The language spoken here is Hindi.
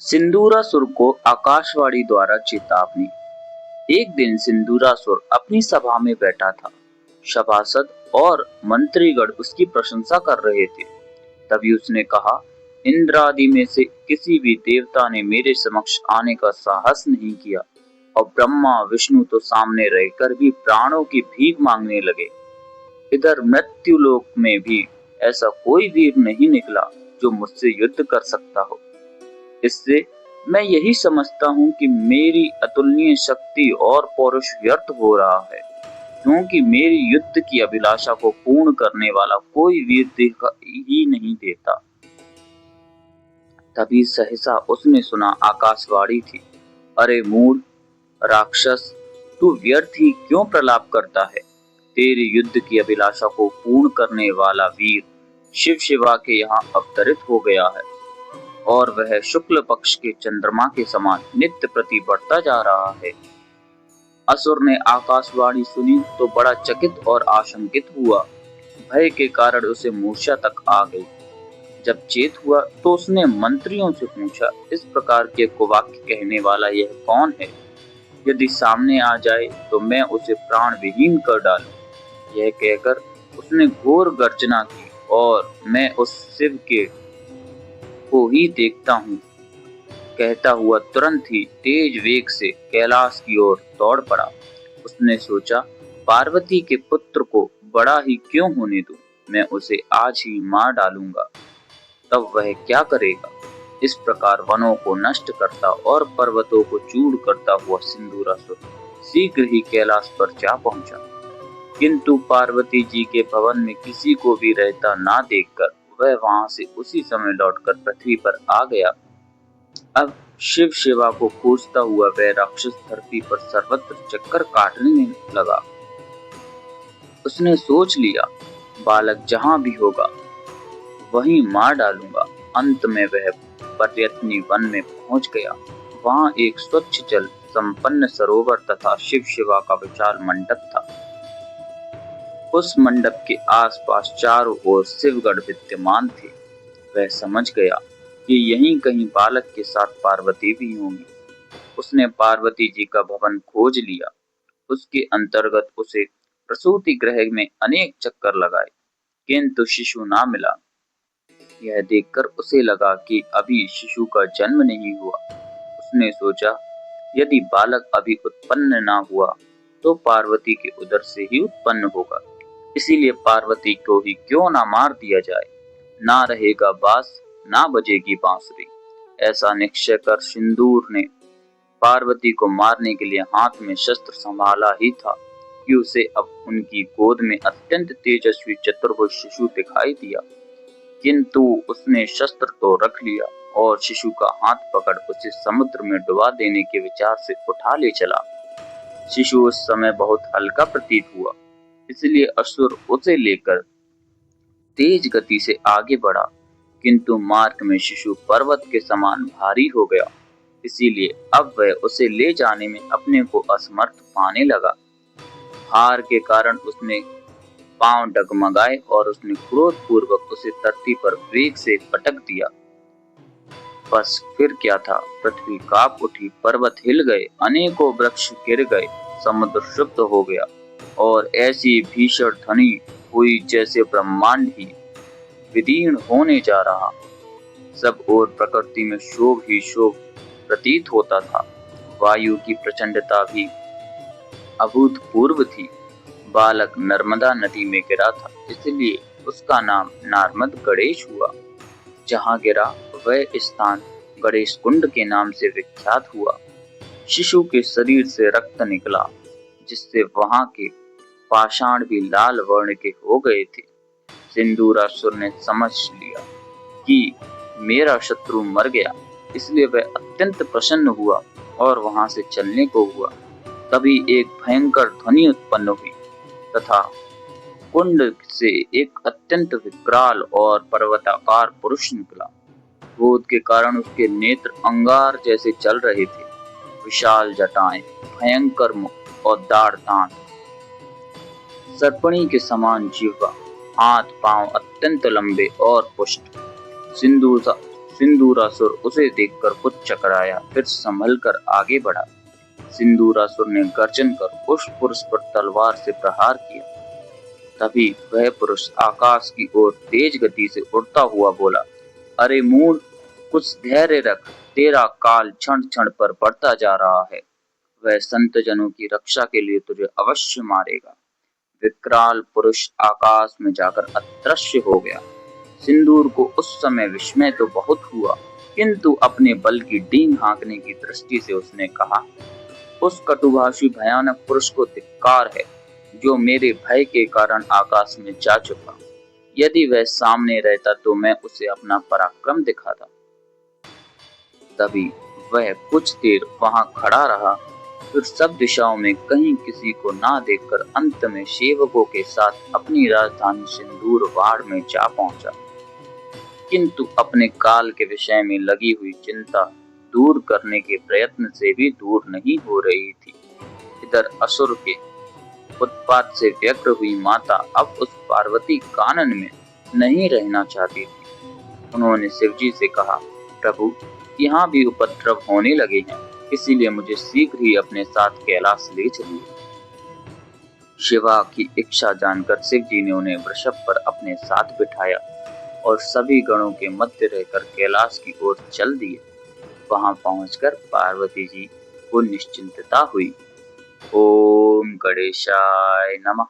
सिंदूरासुर को आकाशवाणी द्वारा चेतावनी। एक दिन सिंदूरासुर अपनी सभा में बैठा था। सभासद और मंत्रीगण उसकी प्रशंसा कर रहे थे। तभी उसने कहा, इंद्र आदि में से किसी भी देवता ने मेरे समक्ष आने का साहस नहीं किया, और ब्रह्मा विष्णु तो सामने रहकर भी प्राणों की भीख मांगने लगे। इधर मृत्युलोक में भी ऐसा कोई वीर नहीं निकला जो मुझसे युद्ध कर सकता हो। इससे मैं यही समझता हूँ कि मेरी अतुलनीय शक्ति और पौरुष व्यर्थ हो रहा है, क्योंकि मेरी युद्ध की अभिलाषा को पूर्ण करने वाला कोई वीर दिखाई ही नहीं देता। तभी सहसा उसने सुना आकाशवाणी थी, अरे मूढ़ राक्षस, तू व्यर्थ ही क्यों प्रलाप करता है? तेरी युद्ध की अभिलाषा को पूर्ण करने वाला वीर शिव शिवा के यहाँ अवतरित हो गया है, और वह शुक्ल पक्ष के चंद्रमा के समान नित्य प्रति बढ़ता जा रहा है। असुर ने आकाशवाणी सुनी तो बड़ा चकित और आशंकित हुआ। भय के कारण उसे मूर्छा तक आ गई। जब चेत हुआ तो उसने मंत्रियों से पूछा, इस प्रकार के कुवाक्य कहने वाला यह कौन है? यदि सामने आ जाए तो मैं उसे प्राण विहीन कर डालूं। यह कहकर उसने घोर गर्जना की, और मैं उस शिव के को ही देखता हूँ कहता हुआ तुरंत ही तेज वेग से कैलाश की ओर दौड़ पड़ा। उसने सोचा, पार्वती के पुत्र को बड़ा ही क्यों होने दूं, मैं उसे आज ही मार डालूंगा, तब वह क्या करेगा। इस प्रकार वनों को नष्ट करता और पर्वतों को चूर करता हुआ सिंदूरासुर शीघ्र ही कैलाश पर जा पहुंचा। किंतु पार्वती जी के भवन में किसी को भी रहता ना देखकर वह वहां से उसी समय लौटकर पृथ्वी पर आ गया। अब शिव शिवा को खोजता हुआ वह राक्षस धरती पर सर्वत्र चक्कर काटने लगा। उसने सोच लिया, बालक जहां भी होगा वहीं मार डालूंगा। अंत में वह पर्यटनी वन में पहुंच गया। वहां एक स्वच्छ जल संपन्न सरोवर तथा शिव शिवा का विशाल मंडप था। उस मंडप के आसपास चारों ओर शिवगढ़ विद्यमान थे। वह समझ गया कि यहीं कहीं बालक के साथ पार्वती भी होंगी। उसने पार्वती जी का भवन खोज लिया। उसके अंतर्गत उसे प्रसूति गृह में अनेक चक्कर लगाए, किंतु शिशु ना मिला। यह देखकर उसे लगा कि अभी शिशु का जन्म नहीं हुआ। उसने सोचा, यदि बालक अभी उत्पन्न ना हुआ तो पार्वती के उदर से ही उत्पन्न होगा, इसीलिए पार्वती को ही क्यों ना मार दिया जाए। ना रहेगा बास, ना बजेगी बांसुरी। ऐसा निश्चय कर सिंदूर ने पार्वती को मारने के लिए हाथ में शस्त्र संभाला ही था कि उसे अब उनकी गोद में अत्यंत तेजस्वी चतुर्भुज शिशु दिखाई दिया। किंतु उसने शस्त्र तो रख लिया और शिशु का हाथ पकड़ उसे समुद्र में डुबा देने के विचार से उठा ले चला। शिशु उस समय बहुत हल्का प्रतीत हुआ, इसलिए असुर उसे लेकर तेज गति से आगे बढ़ा, किंतु मार्ग में शिशु पर्वत के समान भारी हो गया, इसीलिए अब वह उसे ले जाने में अपने को असमर्थ पाने लगा। हार के कारण उसने पांव डगमगाए और उसने क्रोधपूर्वक उसे धरती पर वेग से पटक दिया। बस फिर क्या था, पृथ्वी कांप उठी, पर्वत हिल गए, अनेकों वृक्ष गिर गए, समुद्र शुद्ध हो गया, और ऐसी भीषण ध्वनि हुई जैसे ब्रह्मांड ही विदीर्ण होने जा रहा। सब ओर प्रकृति में शोभ ही शोभ प्रतीत होता था। वायु की प्रचंडता भी अभूतपूर्व थी। बालक नर्मदा नदी में गिरा था, इसलिए उसका नाम नार्मद गणेश हुआ। जहाँ गिरा वह स्थान गणेश कुंड के नाम से विख्यात हुआ। शिशु के शरीर से रक्त निकला, जिससे वहां के पाषाण भी लाल वर्ण के हो गए थे। सिंदूरासुर ने समझ लिया कि मेरा शत्रु मर गया, इसलिए वह अत्यंत प्रसन्न हुआ और वहां से चलने को हुआ। तभी एक भयंकर ध्वनि उत्पन्न हुई तथा कुंड से एक अत्यंत विकराल और पर्वताकार पुरुष निकला। क्रोध के कारण उसके नेत्र अंगार जैसे चल रहे थे। विशाल जटाएं, भयंकर मुख और दाढ़ दांत, सर्पणी के समान जिह्वा, हाथ पांव अत्यंत लंबे और पुष्ट। सिंदूरासुर उसे देखकर कुछ चकराया, फिर संभल कर आगे बढ़ा। सिंदूरासुर ने गर्जन कर उस पुरुष पर तलवार से प्रहार किया। तभी वह पुरुष आकाश की ओर तेज गति से उड़ता हुआ बोला, अरे मूढ़, कुछ धैर्य रख, तेरा काल क्षण क्षण पर बढ़ता जा रहा है। वह संत जनों की रक्षा के लिए तुझे अवश्य मारेगा। विकराल पुरुष आकाश में जाकर अदृश्य हो गया। सिंदूर को उस समय विस्मय तो बहुत हुआ, किंतु अपने बल की डींग हाँकने की दृष्टि से उसने कहा, उस कटुभाषी भयानक पुरुष को धिक्कार है, जो मेरे भय के कारण आकाश में जा चुका। यदि वह सामने रहता तो मैं उसे अपना पराक्रम दिखाता। तभी वह कुछ देर वहां खड़ा रहा, फिर सब दिशाओं में कहीं किसी को ना देखकर अंत में सेवकों के साथ अपनी राजधानी सिंदूरवाड़ में जा पहुंचा। किंतु अपने काल के विषय में लगी हुई चिंता दूर करने के प्रयत्न से भी दूर नहीं हो रही थी। इधर असुर के उत्पात से व्यग्र हुई माता अब उस पार्वती कानन में नहीं रहना चाहती थी। उन्होंने शिवजी से कहा, प्रभु, यहाँ भी उपद्रव होने लगे हैं, इसीलिए मुझे शीघ्र ही अपने साथ कैलाश ले चलिए। शिवा की इच्छा जानकर शिवजी ने उन्हें वृषभ पर अपने साथ बिठाया और सभी गणों के मध्य रहकर कैलाश की ओर चल दिए। वहां पहुंचकर पार्वती जी को निश्चिंतता हुई। ओम गणेशाय नमः।